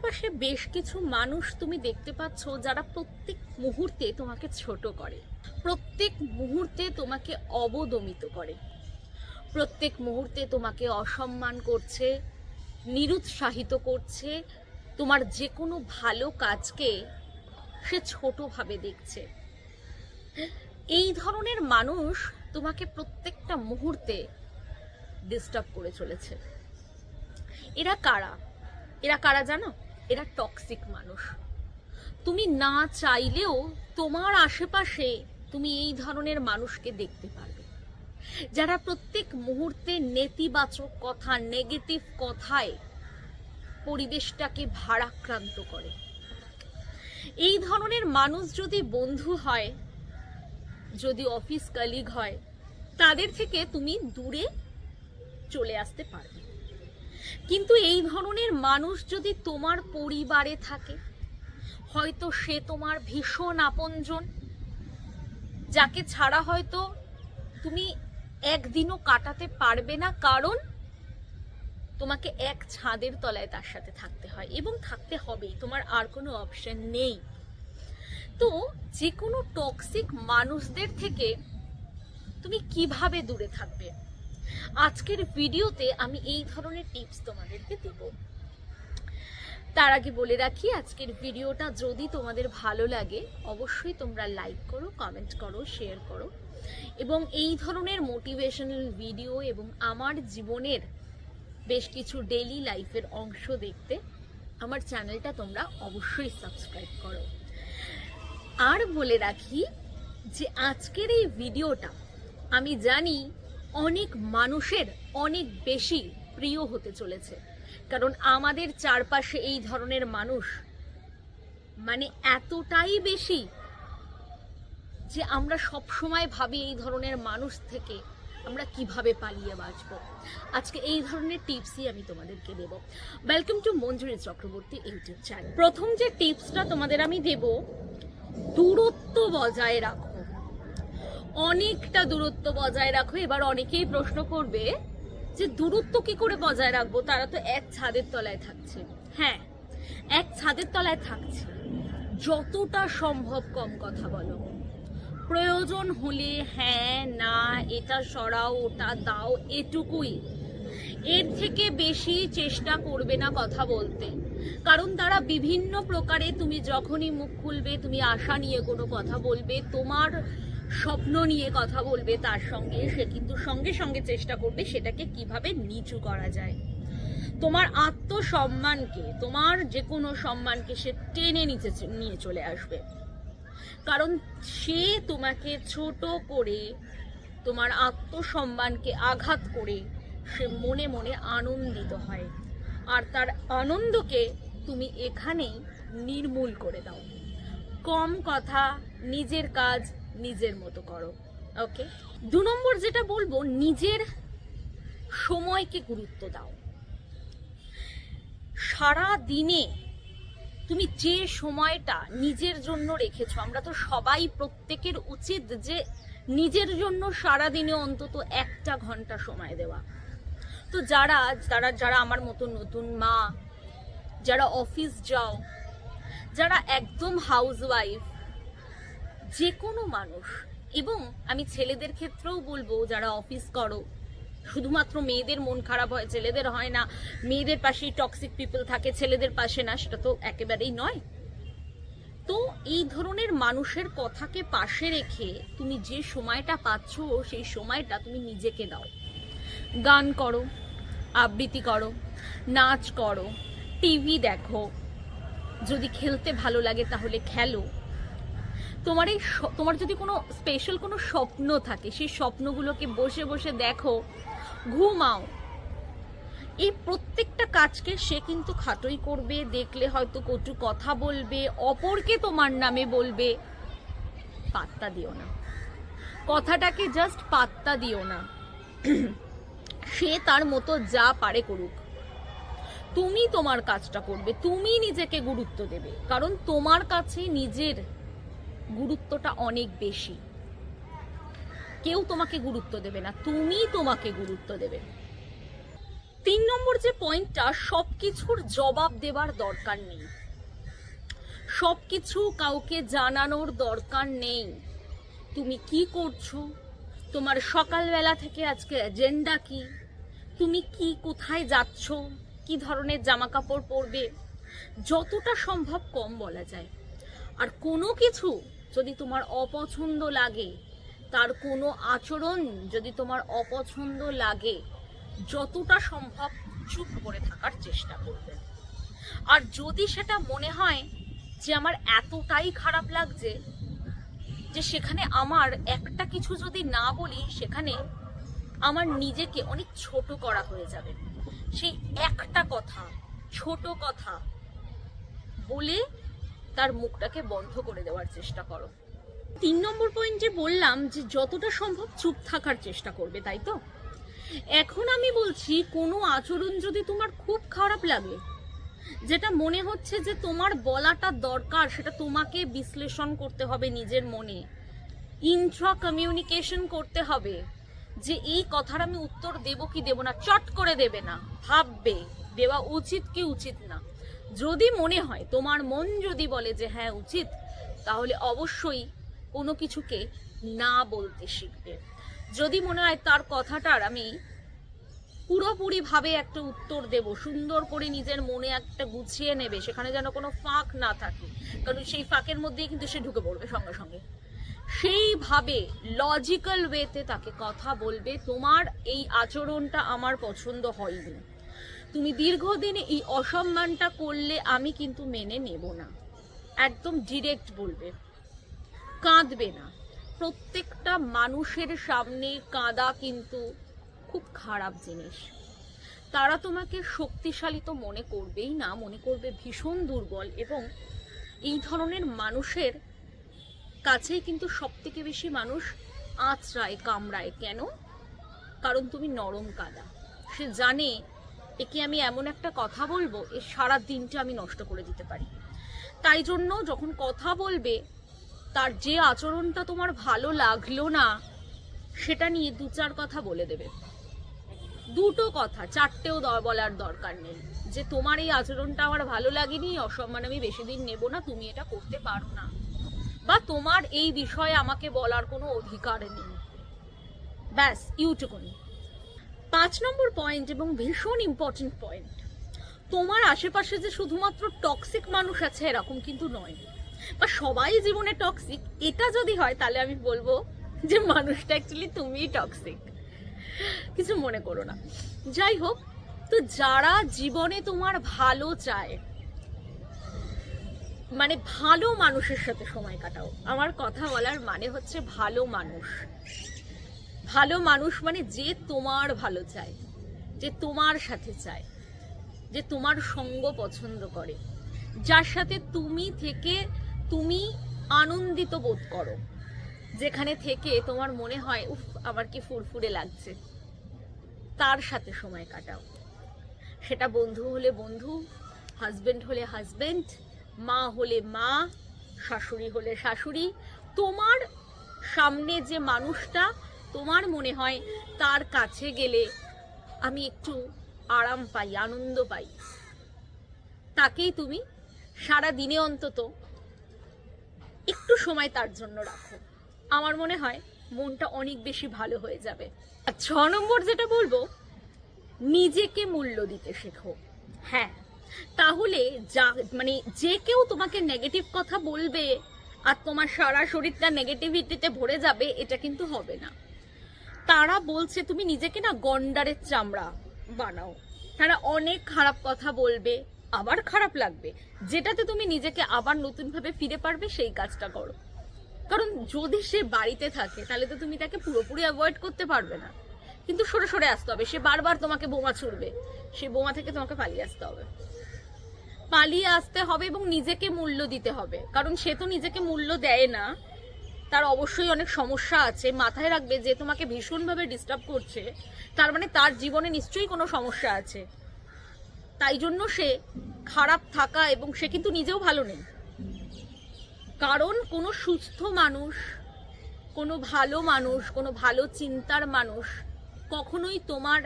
চারপাশে বেশ কিছু মানুষ তুমি দেখতে পাচ্ছ যারা প্রত্যেক মুহূর্তে তোমাকে ছোট করে, প্রত্যেক মুহূর্তে তোমাকে অবদমিত করে, প্রত্যেক মুহূর্তে তোমাকে অসম্মান করছে, নিরুৎসাহিত করছে, তোমার যে কোনো ভালো কাজকে সে ছোটভাবে দেখছে। এই ধরনের মানুষ তোমাকে প্রত্যেকটা মুহূর্তে ডিস্টার্ব করে চলেছে। এরা কারা? এরা কারা জানো? এরা টক্সিক মানুষ। তুমি না চাইলেও তোমার আশেপাশে তুমি এই ধরনের মানুষকে দেখতে পারবে, যারা প্রত্যেক মুহূর্তে নেতিবাচক কথা, নেগেটিভ কথায় পরিবেশটাকে ভারাক্রান্ত করে। এই ধরনের মানুষ যদি বন্ধু হয়, যদি অফিস কলিগ হয়, তাদের থেকে তুমি দূরে চলে আসতে পারবে। কিন্তু এই ধরনের মানুষ যদি তোমার পরিবারে থাকে, হয়তো সে তোমার ভীষণ আপনজন, যাকে ছাড়া হয়তো তুমি একদিনও কাটাতে পারবে না, কারণ তোমাকে এক ছাদের তলায় তার সাথে থাকতে হয় এবং থাকতে হবেই, তোমার আর কোনো অপশন নেই। তো যে কোনো টক্সিক মানুষদের থেকে তুমি কিভাবে দূরে থাকবে, আজকের ভিডিওতে আমি এই ধরনের টিপস তোমাদেরকে দেব। তার আগে বলে রাখি, আজকের ভিডিওটা যদি তোমাদের ভালো লাগে অবশ্যই তোমরা লাইক করো, কমেন্ট করো, শেয়ার করো এবং এই ধরনের মোটিভেশনাল ভিডিও এবং আমার জীবনের বেশ কিছু ডেইলি লাইফের অংশ দেখতে আমার চ্যানেলটা তোমরা অবশ্যই সাবস্ক্রাইব করো। আর বলে রাখি যে আজকের এই ভিডিওটা আমি জানি অনেক মানুষের অনেক বেশি প্রিয় হতে চলেছে, কারণ আমাদের চারপাশে এই ধরনের মানুষ মানে এতটাই বেশি যে আমরা সব সময় ভাবি এই ধরনের মানুষ থেকে আমরা কিভাবে পালিয়ে বাঁচব। আজকে এই ধরনের টিপসই আমি তোমাদেরকে দেব। Welcome to Manjuri Chakraborty YouTube channel. প্রথম যে টিপসটা তোমাদের আমি দেব, দূরত্ব বজায় রাখো, অনেকটা দূরত্ব বজায় রাখো। এবার অনেকেই প্রশ্ন করবে যে দূরত্ব কি করে বজায় রাখবো, তারা তো এক ছাদের তলায় থাকছে। হ্যাঁ, এক ছাদের তলায় থাকছে, যতটা সম্ভব কম কথা বলো। প্রয়োজন হলে হ্যাঁ না, এটা সরাও, ওটা দাও, এটুকুই। এর থেকে বেশি চেষ্টা করবে না কথা বলতে, কারণ তারা বিভিন্ন প্রকারে, তুমি যখনই মুখ খুলবে, তুমি আশা নিয়ে কোনো কথা বলবে, তোমার স্বপ্ন নিয়ে কথা বলবে তার সঙ্গে, সে কিন্তু সঙ্গে সঙ্গে চেষ্টা করবে সেটাকে কিভাবে নিচু করা যায়। তোমার আত্মসম্মানকে, তোমার যে কোনো সম্মানকে সে টেনে নিচে নিয়ে চলে আসবে, কারণ সে তোমাকে ছোট করে, তোমার আত্মসম্মানকে আঘাত করে সে মনে মনে আনন্দিত হয়, আর তার আনন্দকে তুমি এখানেই নির্মূল করে দাও। কম কথা, নিজের কাজ নিজের মতো করো। ওকে, 2 নম্বর যেটা বলবো, নিজের সময়কে গুরুত্ব দাও। সারা দিনে তুমি যে সময়টা নিজের জন্য রেখেছো, আমরা তো সবাই, প্রত্যেকের উচিত যে নিজের জন্য সারা দিনে অন্তত 1 ঘন্টা সময় দেওয়া। তো যারা আমার মতো নতুন মা, যারা অফিস যাও, যারা একদম হাউসওয়াইফ, যে কোনো মানুষ, এবং আমি ছেলেদের ক্ষেত্রেও বলবো যারা অফিস করো, শুধুমাত্র মেয়েদের মন খারাপ হয়, ছেলেদের হয় না। মেয়েদের পাশেই টক্সিক পিপল থাকে, ছেলেদের পাশে না, সেটা তো একেবারেই নয়। তো এই ধরনের মানুষের কথাকে পাশে রেখে তুমি যে সময়টা পাচ্ছ সেই সময়টা তুমি নিজেকে দাও। গান করো, আবৃত্তি করো, নাচ করো, টিভি দেখো, যদি খেলতে ভালো লাগে তাহলে খেলো। তোমার যদি কোনো স্পেশাল কোনো স্বপ্ন থাকে, সেই স্বপ্নগুলোকে বসে বসে দেখো, ঘুমাও। এই প্রত্যেকটা কাজকে সে কিন্তু খাটোই করবে, দেখলে হয়তো কটু কথা বলবে, অপরকে তোমার নামে বলবে। পাত্তা দিও না, কথাটাকে জাস্ট পাত্তা দিও না। সে তার মতো যা পারে করুক, তুমি তোমার কাজটা করবে, তুমি নিজেকে গুরুত্ব দেবে, কারণ তোমার কাছে নিজের গুরুত্বটা অনেক বেশি। কেউ তোমাকে গুরুত্ব দেবে না, তুমি তোমাকে গুরুত্ব দেবে। তিন নম্বর যে পয়েন্টটা, সবকিছুর জবাব দেবার দরকার নেই, সবকিছু কাউকে জানানোর দরকার নেই। তুমি কি করছো, তোমার সকালবেলা থেকে আজকে এজেন্ডা কি, তুমি কি কোথায় যাচ্ছ, কি ধরনের জামা কাপড় পরবে, যতটা সম্ভব কম বলা যায়। আর কোনো কিছু যদি তোমার অপছন্দ লাগে, তার কোনো আচরণ যদি তোমার অপছন্দ লাগে, যতটা সম্ভব চুপ করে থাকার চেষ্টা করবে। আর যদি সেটা মনে হয় যে আমার এতটাই খারাপ লাগছে যে সেখানে আমার একটা কিছু যদি না বলি সেখানে আমার নিজেকে অনেক ছোট করা হয়ে যাবে, সেই একটা কথা, ছোট কথা বলে তার মুখটাকে বন্ধ করে দেওয়ার চেষ্টা করো। 3 নম্বর পয়েন্ট যে বললাম যে যতটা সম্ভব চুপ থাকার চেষ্টা করবে, তাই তো? এখন আমি বলছি, কোনো আচরণ যদি তোমার খুব খারাপ লাগে, যেটা মনে হচ্ছে যে তোমার বলাটা দরকার, সেটা তোমাকে বিশ্লেষণ করতে হবে নিজের মনে, ইন্ট্রা কমিউনিকেশন করতে হবে যে এই কথার আমি উত্তর দেব কি দেব না, চট করে দেবে না, ভাববে দেওয়া উচিত কি উচিত না। যদি মনে হয়, তোমার মন যদি বলে যে হ্যাঁ উচিত, তাহলে অবশ্যই কোনো কিছুকে না বলতে শিখবে। যদি মনে হয় তার কথাটার আমি পুরোপুরি ভাবে একটা উত্তর দেব, সুন্দর করে নিজের মনে একটা গুছিয়ে নেবে, সেখানে যেন কোনো ফাঁক না থাকে, কারণ সেই ফাঁকের মধ্যেই কিন্তু সে ঢুকে পড়বে সঙ্গে সঙ্গে, সেইভাবে লজিক্যাল ওয়েতে তাকে কথা বলবে। তোমার এই আচরণটা আমার পছন্দ হয়নি, তুমি দীর্ঘদিনে এই অসম্মানটা করলে আমি কিন্তু মেনে নেব না, একদম ডিরেক্ট বলবে, কাঁদবে না। প্রত্যেকটা মানুষের সামনে কাঁদা কিন্তু খুব খারাপ জিনিস। তারা তোমাকে শক্তিশালী তো মনে করবেই না, মনে করবে ভীষণ দুর্বল। এবং এই ধরনের মানুষের কাছেই কিন্তু সব থেকে বেশি মানুষ আঁচড়ায়, কামড়ায়। কেন? কারণ তুমি নরম কাদা। সে জানে একে আমি এমন একটা কথা বলবো, এর সারা দিনটা আমি নষ্ট করে দিতে পারি। তাই জন্য যখন কথা বলবে, তার যে আচরণটা তোমার ভালো লাগলো না, সেটা নিয়ে 2-4 কথা বলে দেবে। 2টো কথা, 4টেও বলার দরকার নেই যে তোমার এই আচরণটা আমার ভালো লাগেনি, অসম্মান আমি বেশি দিন নেব না, তুমি এটা করতে পারো না, বা তোমার এই বিষয়ে আমাকে বলার কোনো অধিকার নেই। ব্যাস, ইউটুকুনি। 5 নম্বর পয়েন্ট, এবং ভীষণ ইম্পর্টেন্ট পয়েন্ট, তোমার আশেপাশে যে শুধুমাত্র টক্সিক মানুষ আছে এরকম কিন্তু নয়, বা সবাই জীবনে টক্সিক এটা যদি হয়, তাহলে আমি বলবো যে মানুষটা অ্যাকচুয়ালি তুমিই টক্সিক। কিছু মনে করো না। যাই হোক, তো যারা জীবনে তোমার ভালো চায়, মানে ভালো মানুষের সাথে সময় কাটাও। আমার কথা বলার মানে হচ্ছে ভালো মানুষ। ভালো মানুষ মানে যে তোমার ভালো চায়, যে তোমার সাথে চায়, যে তোমার সঙ্গ পছন্দ করে, যার সাথে তুমি থেকে তুমি আনন্দিত বোধ করো, যেখানে থেকে তোমার মনে হয় উফ আমার কি ফুরফুরে লাগছে, তার সাথে সময় কাটাও। সেটা বন্ধু হলে বন্ধু, হাজবেন্ড হলে হাজবেন্ড, মা হলে মা, শাশুড়ি হলে শাশুড়ি। তোমার সামনে যে মানুষটা তোমার মনে হয় তার কাছে গেলে আমি একটু আরাম পাই, আনন্দ পাই, তাকেই তুমি সারা দিনে অন্তত একটু সময় তার জন্য রাখো। আমার মনে হয় মনটা অনেক বেশি ভালো হয়ে যাবে। আর 6 নম্বর যেটা বলবো, নিজেকে মূল্য দিতে শেখো। হ্যাঁ, তাহলে মানে যে কেউ তোমাকে নেগেটিভ কথা বলবে আর তোমার সারা শরীরটা নেগেটিভিটিতে ভরে যাবে, এটা কিন্তু হবে না। তারা বলছে তুমি নিজেকে না গন্ডারের চামড়া বানাও। তারা অনেক খারাপ কথা বলবে, আবার খারাপ লাগবে, যেটাতে তুমি নিজেকে আবার নতুনভাবে ফিরে পারবে সেই কাজটা করো। কারণ যদি সে বাড়িতে থাকে তাহলে তো তুমি তাকে পুরোপুরি অ্যাভয়েড করতে পারবে না, কিন্তু সরে সরে আসতে হবে। সে বারবার তোমাকে বোমা ছুড়বে, সে বোমা থেকে তোমাকে পালিয়ে আসতে হবে, পালিয়ে আসতে হবে এবং নিজেকে মূল্য দিতে হবে। কারণ সে তো নিজেকে মূল্য দেয় না, তার অবশ্যই অনেক সমস্যা আছে। মাথায় রাখবে, যে তোমাকে ভীষণভাবে ডিস্টার্ব করছে, তার মানে তার জীবনে নিশ্চয়ই কোনো সমস্যা আছে। তাই জন্য সে খারাপ থাকা, এবং সে কিন্তু নিজেও ভালো নেই। কারণ কোনো সুস্থ মানুষ, কোনো ভালো মানুষ, কোনো ভালো চিন্তার মানুষ কখনোই তোমার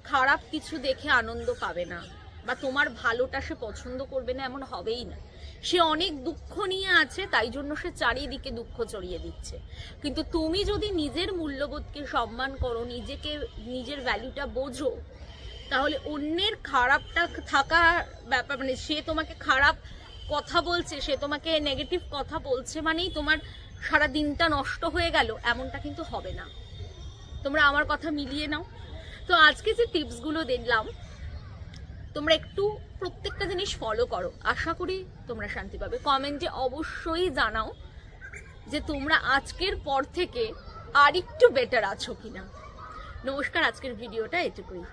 খারাপ কিছু দেখে আনন্দ পাবে না, বা তোমার ভালোটা সে পছন্দ করবে না এমন হবেই না। সে অনেক দুঃখ নিয়ে আছে, তাই জন্য সে চারিদিকে দুঃখ ছড়িয়ে দিচ্ছে। কিন্তু তুমি যদি নিজের মূল্যবোধকে সম্মান করো, নিজের ভ্যালুটা বোঝো, তাহলে অন্যের খারাপটা থাকা ব্যাপার, মানে সে তোমাকে খারাপ কথা বলছে, সে তোমাকে নেগেটিভ কথা বলছে মানেই তোমার সারা দিনটা নষ্ট হয়ে গেল, এমনটা কিন্তু হবে না। তোমরা আমার কথা মিলিয়ে নাও। তো আজকে যে টিপসগুলো দিলাম, তোমরা একটু প্রত্যেকটা জিনিস ফলো করো, আশা করি তোমরা শান্তি পাবে। কমেন্টে অবশ্যই জানাও যে তোমরা আজকের পর থেকে আর একটু বেটার আছো কিনা। নমস্কার, আজকের ভিডিওটা এটুকুই।